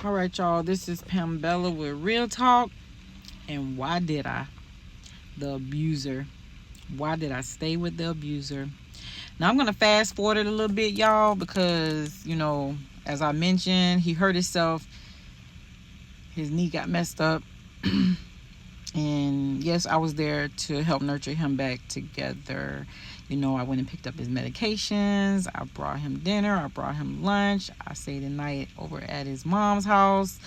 All right, y'all. This is Pambella with Real Talk. And why did I? The abuser. Why did I stay with the abuser? Now, I'm going to fast forward it a little bit, y'all, because, as I mentioned, he hurt himself. His knee got messed up. And yes, I was there to help nurture him back together. I went and picked up his medications. I brought him dinner. I brought him lunch. I stayed the night over at his mom's house.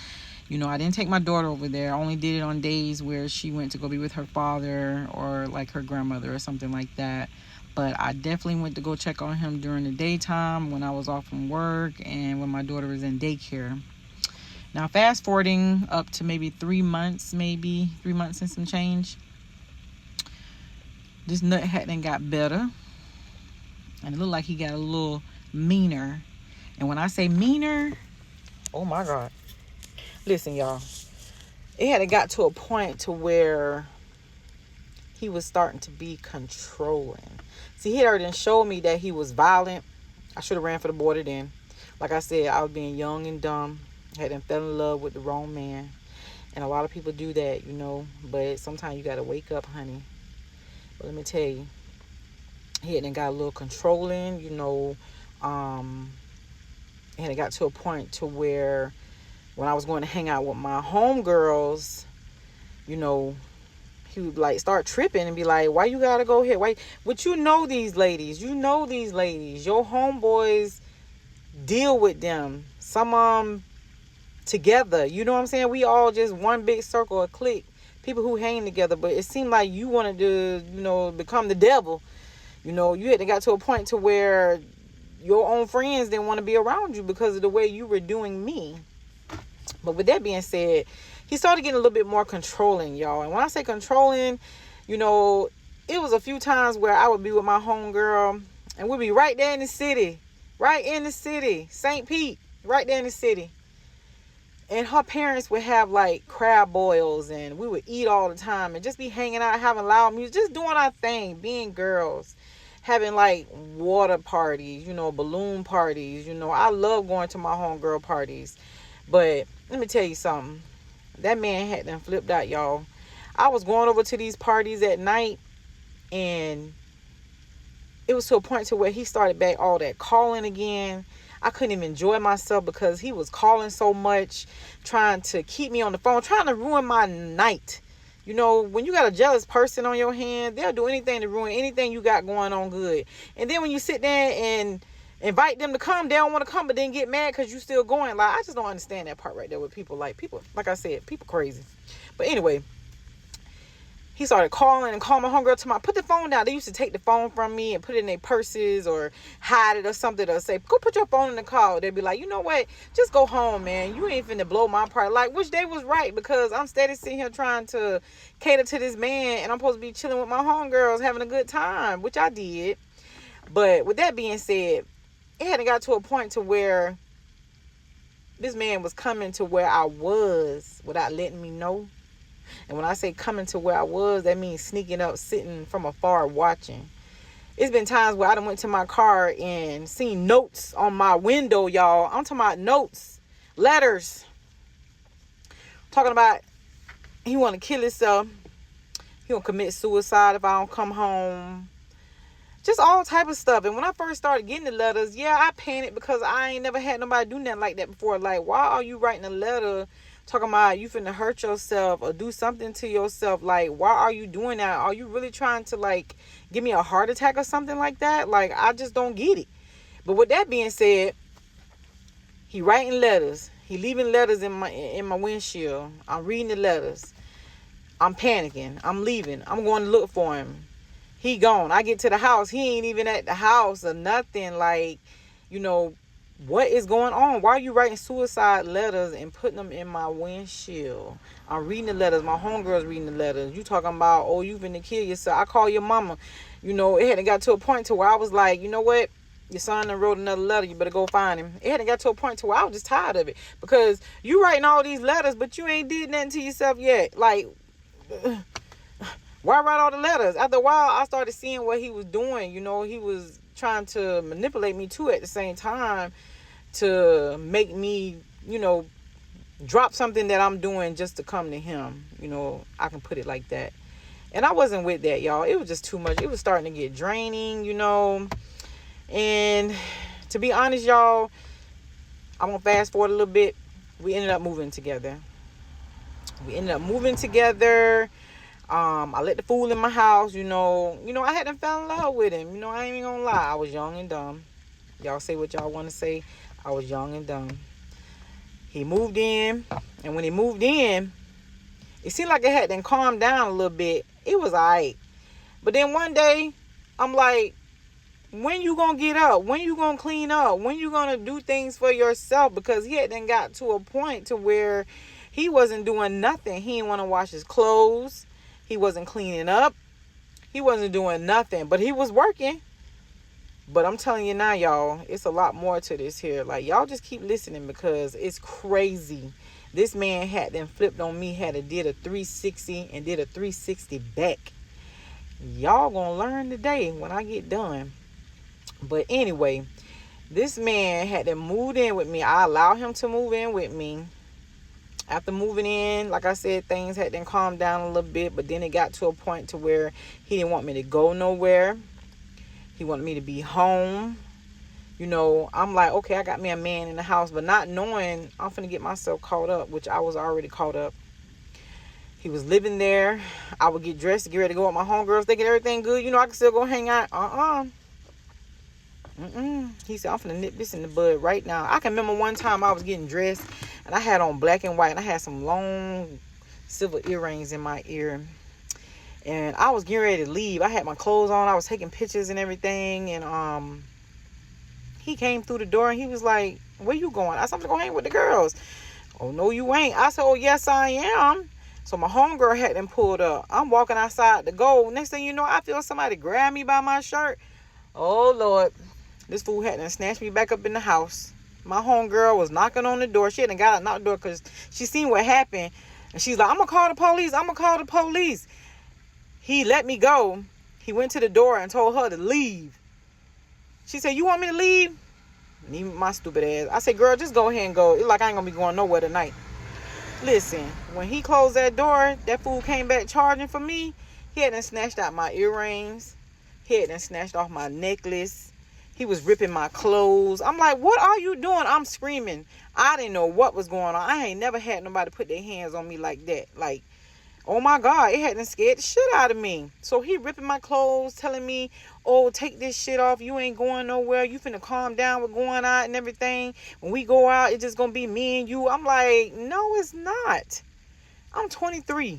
I didn't take my daughter over there. I only did it on days where she went to go be with her father or like her grandmother or something like that. But I definitely went to go check on him during the daytime when I was off from work and when my daughter was in daycare. Now, fast forwarding up to maybe 3 months, maybe 3 months and some change, this nut hadn't got better. And it looked like he got a little meaner. And when I say meaner, oh my God. Listen, y'all. It had got to a point to where he was starting to be controlling. See, he had already showed me that he was violent. I should have ran for the border then. Like I said, I was being young and dumb. Hadn't fell in love with the wrong man. And a lot of people do that, But sometimes you got to wake up, honey. But let me tell you, he had got a little controlling, and it got to a point to where when I was going to hang out with my homegirls, he would like start tripping and be like, why you gotta go here? Why? But these ladies. Your homeboys deal with them. Some of them together. You know what I'm saying? We all just one big circle, a clique. People who hang together. But it seemed like you wanted to, become the devil. You had to got to a point to where your own friends didn't want to be around you because of the way you were doing me. But with that being said, he started getting a little bit more controlling, y'all. And when I say controlling, it was a few times where I would be with my homegirl and we'd be right there in the city. Right in the city. St. Pete. Right there in the city. And her parents would have like crab boils and we would eat all the time and just be hanging out, having loud music, just doing our thing, being girls. Having like water parties, balloon parties. I love going to my homegirl parties. But let me tell you something. That man had them flipped out, y'all. I was going over to these parties at night and it was to a point to where he started back all that calling again. I couldn't even enjoy myself because he was calling so much, trying to keep me on the phone, trying to ruin my night. When you got a jealous person on your hand, they'll do anything to ruin anything you got going on good. And then when you sit there and invite them to come, they don't want to come, but then get mad because you still going. Like, I just don't understand that part right there with people. Like I said, people crazy. But anyway, he started calling and calling my homegirl to put the phone down. They used to take the phone from me and put it in their purses or hide it or something, or say, go put your phone in the car. They'd be like, you know what? Just go home, man. You ain't finna blow my part. Like, which they was right, because I'm steady sitting here trying to cater to this man and I'm supposed to be chilling with my homegirls, having a good time, which I did. But with that being said, it hadn't got to a point to where this man was coming to where I was without letting me know. And when I say coming to where I was, that means sneaking up, sitting from afar, watching. It's been times where I done went to my car and seen notes on my window, y'all. I'm talking about notes, letters. Talking about he want to kill himself. He want to commit suicide if I don't come home. Just all type of stuff. And when I first started getting the letters, I panicked because I ain't never had nobody do nothing like that before. Like, why are you writing a letter talking about you finna hurt yourself or do something to yourself? Like, why are you doing that? Are you really trying to like give me a heart attack or something like that? Like, I just don't get it. But with that being said, he writing letters. He leaving letters in my windshield. I'm reading the letters. I'm panicking. I'm leaving. I'm going to look for him. He gone. I get to the house. He ain't even at the house or nothing. Like, what is going on? Why are you writing suicide letters and putting them in my windshield? I'm reading the letters. My homegirl's reading the letters. You talking about, oh, you finna kill yourself. I call your mama. It hadn't got to a point to where I was like, you know what? Your son done wrote another letter. You better go find him. It hadn't got to a point to where I was just tired of it. Because you writing all these letters, but you ain't did nothing to yourself yet. Like, why write all the letters? After a while, I started seeing what he was doing. He was trying to manipulate me too at the same time to make me, drop something that I'm doing just to come to him. You know, I can put it like that. And I wasn't with that, y'all. It was just too much. It was starting to get draining, you know. And to be honest, y'all, I'm going to fast forward a little bit. We ended up moving together. I let the fool in my house, you know. I hadn't fell in love with him. You know, I ain't even gonna lie. I was young and dumb. Y'all say what y'all want to say. I was young and dumb. He moved in. And when he moved in, it seemed like it had then calmed down a little bit. It was all right. But then one day, I'm like, when you gonna get up? When you gonna clean up? When you gonna do things for yourself? Because he had then got to a point to where he wasn't doing nothing. He didn't want to wash his clothes. He wasn't cleaning up. He wasn't doing nothing. But he was working. But I'm telling you now, y'all, it's a lot more to this here. Like, y'all just keep listening because it's crazy. This man had then flipped on me, did a 360 and did a 360 back. Y'all gonna learn today when I get done. But anyway, this man had then moved in with me. I allowed him to move in with me. After moving in, like I said, things had then calmed down a little bit. But then it got to a point to where he didn't want me to go nowhere. He wanted me to be home. You know, I'm like, okay, I got me a man in the house, but not knowing I'm finna get myself caught up, which I was already caught up. He was living there. I would get dressed, get ready to go with my homegirls, thinking everything good. You know, I could still go hang out. He said, I'm finna nip this in the bud right now. I can remember one time I was getting dressed, and I had on black and white, and I had some long silver earrings in my ear. And I was getting ready to leave. I had my clothes on. I was taking pictures and everything, and he came through the door and he was like, where you going? I said, I'm gonna go hang with the girls. Oh, no, you ain't. I said, oh, yes, I am. So my homegirl had them pulled up. I'm walking outside to go. Next thing you know, I feel somebody grab me by my shirt. Oh, Lord. This fool had to snatch me back up in the house. My homegirl was knocking on the door. She hadn't got out, knocked the door because she seen what happened. And she's like, I'm going to call the police. I'm going to call the police. He let me go. He went to the door and told her to leave. She said, you want me to leave? Leave my stupid ass. I said, girl, just go ahead and go. It's like I ain't going to be going nowhere tonight. Listen, when he closed that door, that fool came back charging for me. He had done snatched out my earrings. He had done snatched off my necklace. He was ripping my clothes. I'm like, what are you doing? I'm screaming. I didn't know what was going on. I ain't never had nobody put their hands on me like that. Like, oh my God, it hadn't scared the shit out of me. So he ripping my clothes, telling me, oh, take this shit off. You ain't going nowhere. You finna calm down with going out and everything. When we go out, it's just gonna be me and you. I'm like, no, it's not. I'm 23.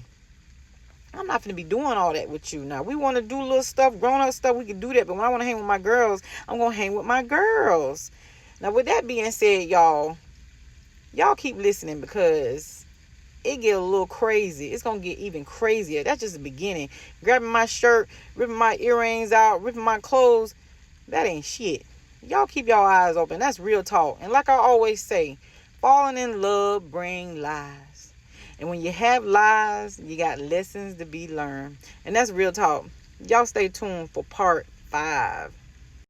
I'm not finna be doing all that with you. Now, we want to do little stuff, grown-up stuff, we can do that. But when I want to hang with my girls, I'm going to hang with my girls. Now, with that being said, y'all keep listening because it get a little crazy. It's going to get even crazier. That's just the beginning. Grabbing my shirt, ripping my earrings out, ripping my clothes, that ain't shit. Y'all keep y'all eyes open. That's real talk. And like I always say, falling in love bring lies. And when you have lies, you got lessons to be learned. And that's real talk. Y'all stay tuned for part 5.